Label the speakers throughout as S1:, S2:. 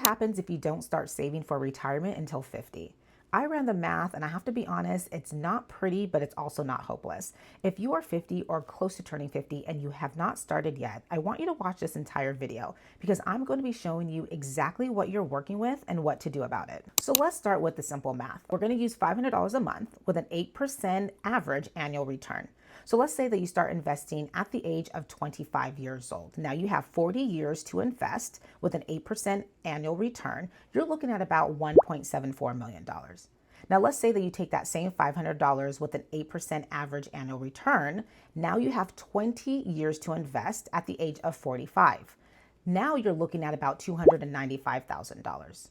S1: What happens if you don't start saving for retirement until 50? I ran the math and I have to be honest, it's not pretty, but it's also not hopeless. If you are 50 or close to turning 50 and you have not started yet, I want you to watch this entire video because I'm going to be showing you exactly what you're working with and what to do about it. So let's start with the simple math. We're going to use $500 a month with an 8% average annual return. So let's say that you start investing at the age of 25 years old. Now you have 40 years to invest with an 8% annual return. You're looking at about $1.74 million. Now let's say that you take that same $500 with an 8% average annual return. Now you have 20 years to invest at the age of 45. Now you're looking at about $295,000.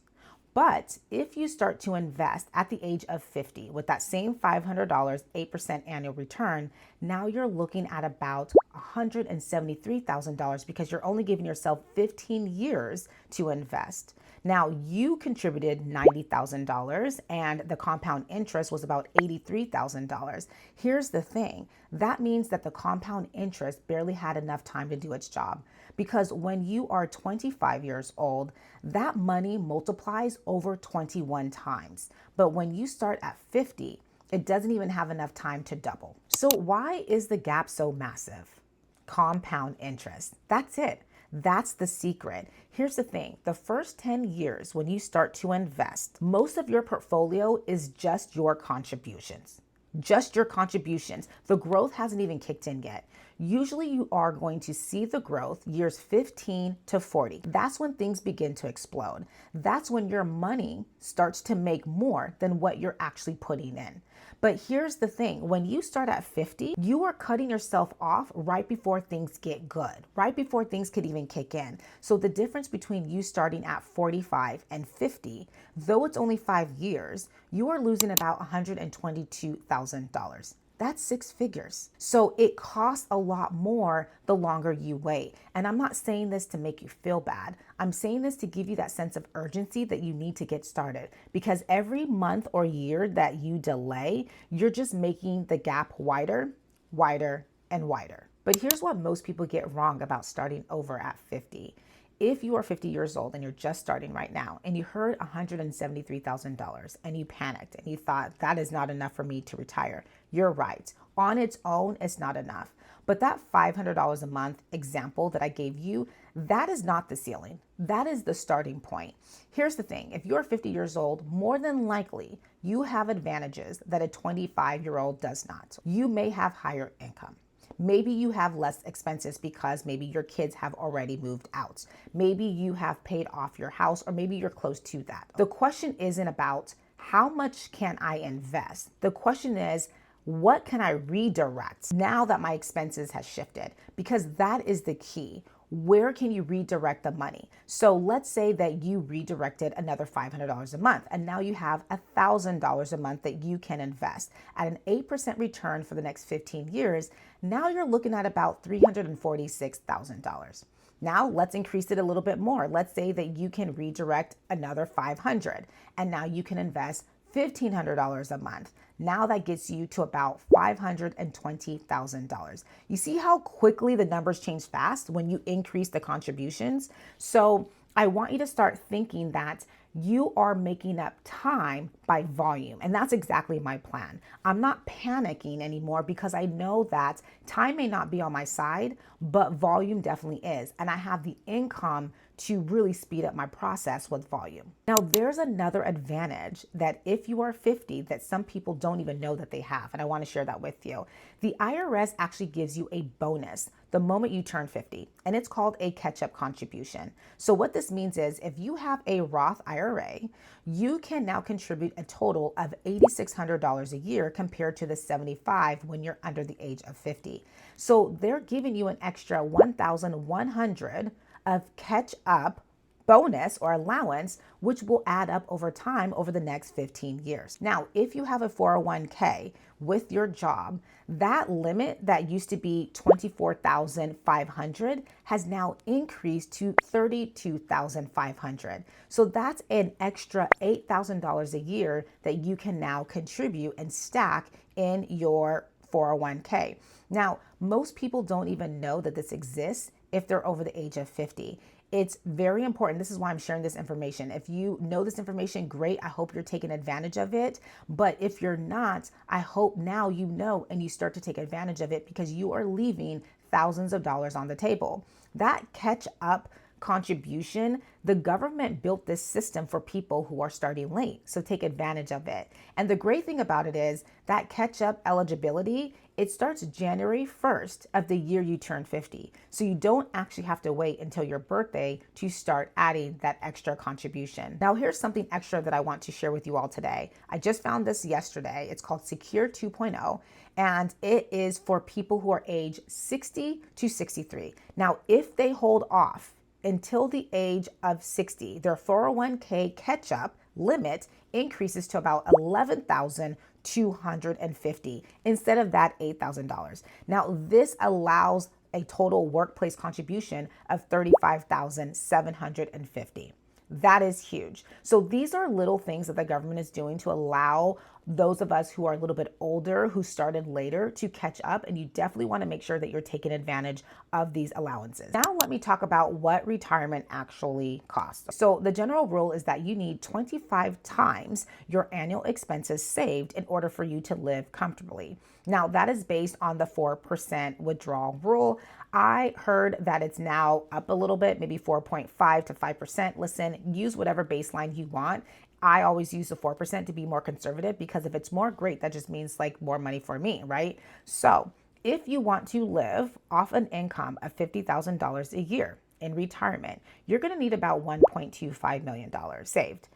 S1: But if you start to invest at the age of 50 with that same $500, 8% annual return, now you're looking at about $173,000 because you're only giving yourself 15 years to invest. Now you contributed $90,000 and the compound interest was about $83,000. Here's the thing. That means that the compound interest barely had enough time to do its job. Because when you are 25 years old, that money multiplies over 21 times. But when you start at 50, it doesn't even have enough time to double. So why is the gap so massive? Compound interest. That's it. That's the secret. Here's the thing. The first 10 years when you start to invest, most of your portfolio is just your contributions. Just your contributions. The growth hasn't even kicked in yet. Usually you are going to see the growth years 15 to 40. That's when things begin to explode. That's when your money starts to make more than what you're actually putting in. But here's the thing, when you start at 50, you are cutting yourself off right before things get good, right before things could even kick in. So the difference between you starting at 45 and 50, though it's only 5 years, you are losing about $122,000. That's 6 figures. So it costs a lot more the longer you wait. And I'm not saying this to make you feel bad. I'm saying this to give you that sense of urgency that you need to get started. Because every month or year that you delay, you're just making the gap wider, wider, and wider. But here's what most people get wrong about starting over at 50. If you are 50 years old and you're just starting right now and you heard $173,000 and you panicked and you thought that is not enough for me to retire, you're right. On its own, it's not enough. But that $500 a month example that I gave you, that is not the ceiling. That is the starting point. Here's the thing. If you're 50 years old, more than likely you have advantages that a 25-year-old does not. You may have higher income. Maybe you have less expenses because maybe your kids have already moved out. Maybe you have paid off your house, or maybe you're close to that. The question isn't about how much can I invest? The question is, what can I redirect now that my expenses has shifted? Because that is the key. Where can you redirect the money? So let's say that you redirected another $500 a month and now you have $1,000 a month that you can invest at an 8% return for the next 15 years. Now you're looking at about $346,000. Now let's increase it a little bit more. Let's say that you can redirect another $500 and now you can invest $1,500 a month. Now that gets you to about $520,000. You see how quickly the numbers change fast when you increase the contributions? So I want you to start thinking that you are making up time by volume. And that's exactly my plan. I'm not panicking anymore because I know that time may not be on my side, but volume definitely is. And I have the income to really speed up my process with volume. Now, there's another advantage that if you are 50 that some people don't even know that they have, and I want to share that with you. The IRS actually gives you a bonus the moment you turn 50, and it's called a catch-up contribution. So what this means is if you have a Roth IRA, you can now contribute a total of $8,600 a year compared to the $75 when you're under the age of 50. So they're giving you an extra $1,100 of catch-up bonus or allowance, which will add up over time over the next 15 years. Now, if you have a 401k with your job, that limit that used to be $24,500 has now increased to $32,500. So that's an extra $8,000 a year that you can now contribute and stack in your 401k. Now, most people don't even know that this exists if they're over the age of 50. It's very important. This is why I'm sharing this information. If you know this information, great. I hope you're taking advantage of it. But if you're not, I hope now you know and you start to take advantage of it, because you are leaving thousands of dollars on the table. That catch up contribution, the government built this system for people who are starting late. So take advantage of it. And the great thing about it is that catch up eligibility, it starts January 1st of the year you turn 50. So you don't actually have to wait until your birthday to start adding that extra contribution. Now, here's something extra that I want to share with you all today. I just found this yesterday. It's called Secure 2.0, and it is for people who are age 60 to 63. Now, if they hold off until the age of 60, their 401k catch-up limit increases to about $11,250 instead of that $8,000. Now, this allows a total workplace contribution of $35,750. That is huge. So these are little things that the government is doing to allow those of us who are a little bit older, who started later, to catch up. And you definitely want to make sure that you're taking advantage of these allowances. Now let me talk about what retirement actually costs. So the general rule is that you need 25 times your annual expenses saved in order for you to live comfortably. Now that is based on the 4% withdrawal rule. I heard that it's now up a little bit, maybe 4.5 to 5%. Listen, use whatever baseline you want. I always use the 4% to be more conservative, because if it's more, great, that just means like more money for me, right? So if you want to live off an income of $50,000 a year in retirement, you're going to need about $1.25 million saved.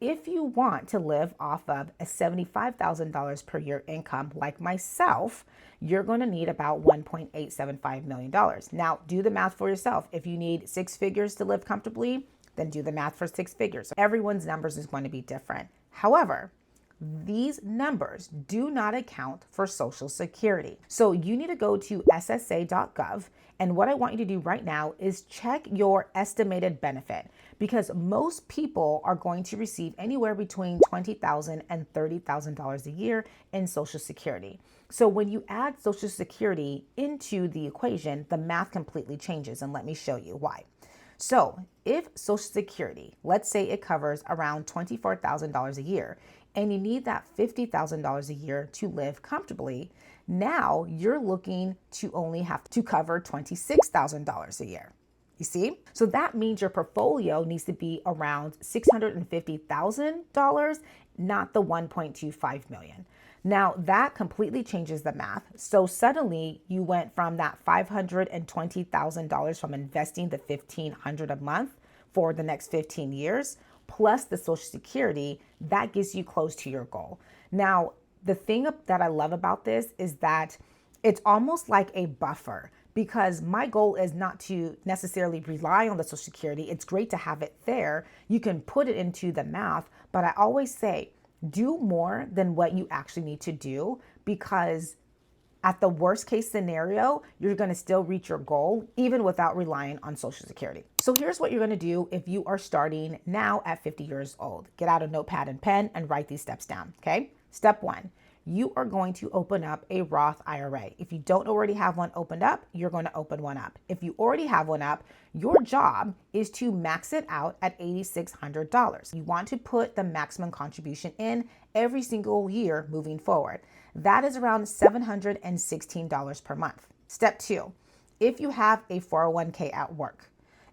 S1: If you want to live off of a $75,000 per year income like myself, you're going to need about $1.875 million. Now, do the math for yourself. If you need six figures to live comfortably, then do the math for six figures. Everyone's numbers is going to be different. However, these numbers do not account for Social Security. So you need to go to ssa.gov. And what I want you to do right now is check your estimated benefit, because most people are going to receive anywhere between $20,000 and $30,000 a year in Social Security. So when you add Social Security into the equation, the math completely changes. And let me show you why. So if Social Security, let's say it covers around $24,000 a year, and you need that $50,000 a year to live comfortably, now you're looking to only have to cover $26,000 a year. You see? So that means your portfolio needs to be around $650,000, not the $1.25 million. Now that completely changes the math. So suddenly you went from that $520,000 from investing the $1,500 a month for the next 15 years, plus the Social Security, that gets you close to your goal. Now, the thing that I love about this is that it's almost like a buffer, because my goal is not to necessarily rely on the Social Security. It's great to have it there. You can put it into the math, but I always say, do more than what you actually need to do, because at the worst case scenario, you're going to still reach your goal even without relying on Social Security. So here's what you're going to do if you are starting now at 50 years old. Get out a notepad and pen and write these steps down, okay? Step 1, you are going to open up a Roth IRA. If you don't already have one opened up, you're going to open one up. If you already have one up, your job is to max it out at $8,600. You want to put the maximum contribution in every single year moving forward. That is around $716 per month. Step 2, if you have a 401k at work,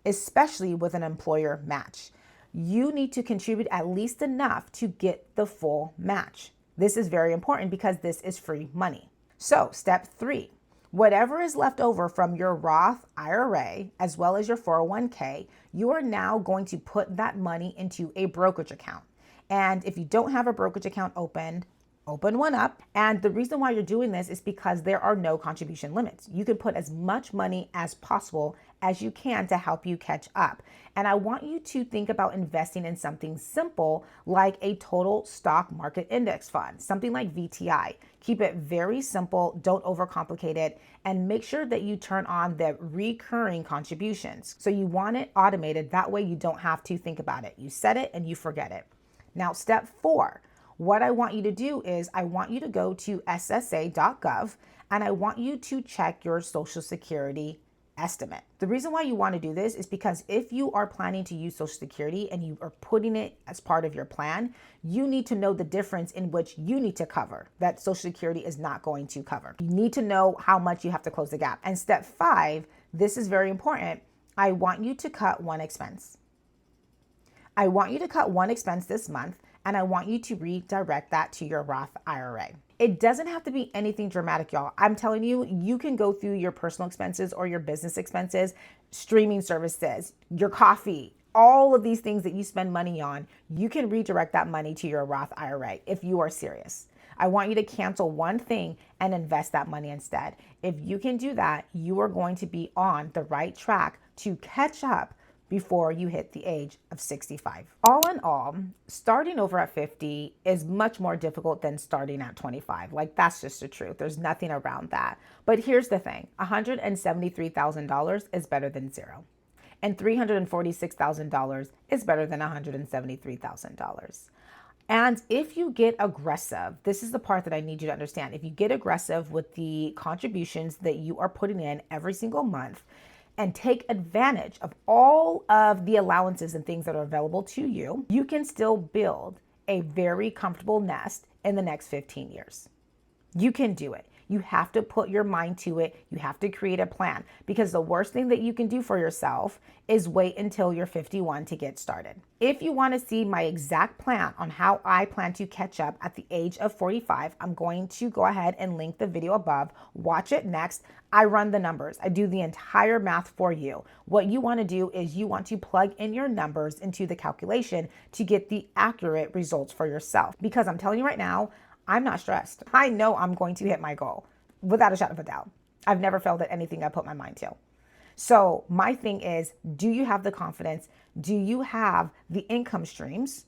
S1: especially with an employer match, you need to contribute at least enough to get the full match. This is very important because this is free money. So step 3, whatever is left over from your Roth IRA as well as your 401k, you are now going to put that money into a brokerage account. And if you don't have a brokerage account opened, open one up. And the reason why you're doing this is because there are no contribution limits. You can put as much money as possible as you can to help you catch up. And I want you to think about investing in something simple like a total stock market index fund, something like VTI. Keep it very simple, don't overcomplicate it, and make sure that you turn on the recurring contributions. So you want it automated, that way you don't have to think about it. You set it and you forget it. Now, step 4, what I want you to do is I want you to go to ssa.gov and I want you to check your Social Security estimate. The reason why you want to do this is because if you are planning to use Social Security and you are putting it as part of your plan, you need to know the difference in which you need to cover that Social Security is not going to cover. You need to know how much you have to close the gap. And step 5, this is very important. I want you to cut one expense. I want you to cut one expense this month, and I want you to redirect that to your Roth IRA. It doesn't have to be anything dramatic, y'all. I'm telling you, you can go through your personal expenses or your business expenses, streaming services, your coffee, all of these things that you spend money on. You can redirect that money to your Roth IRA if you are serious. I want you to cancel one thing and invest that money instead. If you can do that, you are going to be on the right track to catch up before you hit the age of 65. All in all, starting over at 50 is much more difficult than starting at 25. Like, that's just the truth. There's nothing around that. But here's the thing, $173,000 is better than zero. And $346,000 is better than $173,000. And if you get aggressive, this is the part that I need you to understand. If you get aggressive with the contributions that you are putting in every single month, and take advantage of all of the allowances and things that are available to you, you can still build a very comfortable nest in the next 15 years. You can do it. You have to put your mind to it. You have to create a plan, because the worst thing that you can do for yourself is wait until you're 51 to get started. If you want to see my exact plan on how I plan to catch up at the age of 45, I'm going to go ahead and link the video above. Watch it next. I run the numbers. I do the entire math for you. What you want to do is you want to plug in your numbers into the calculation to get the accurate results for yourself. Because I'm telling you right now, I'm not stressed. I know I'm going to hit my goal without a shadow of a doubt. I've never failed at anything I put my mind to. So my thing is, do you have the confidence? Do you have the income streams?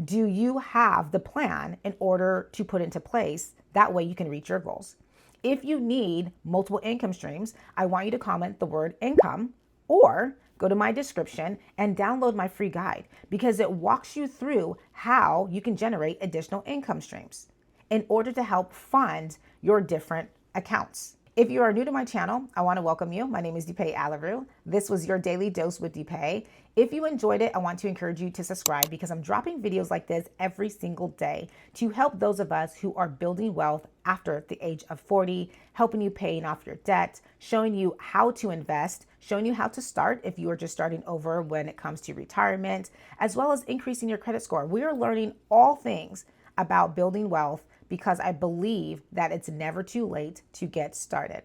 S1: Do you have the plan in order to put into place? That way you can reach your goals. If you need multiple income streams, I want you to comment the word income or go to my description and download my free guide, because it walks you through how you can generate additional income streams in order to help fund your different accounts. If you are new to my channel, I want to welcome you. My name is Deepay Alaru. This was your Daily Dose with Deepay. If you enjoyed it, I want to encourage you to subscribe, because I'm dropping videos like this every single day to help those of us who are building wealth after the age of 40, helping you paying off your debt, showing you how to invest, showing you how to start if you are just starting over when it comes to retirement, as well as increasing your credit score. We are learning all things about building wealth, because I believe that it's never too late to get started.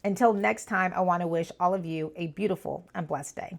S1: Until next time, I want to wish all of you a beautiful and blessed day.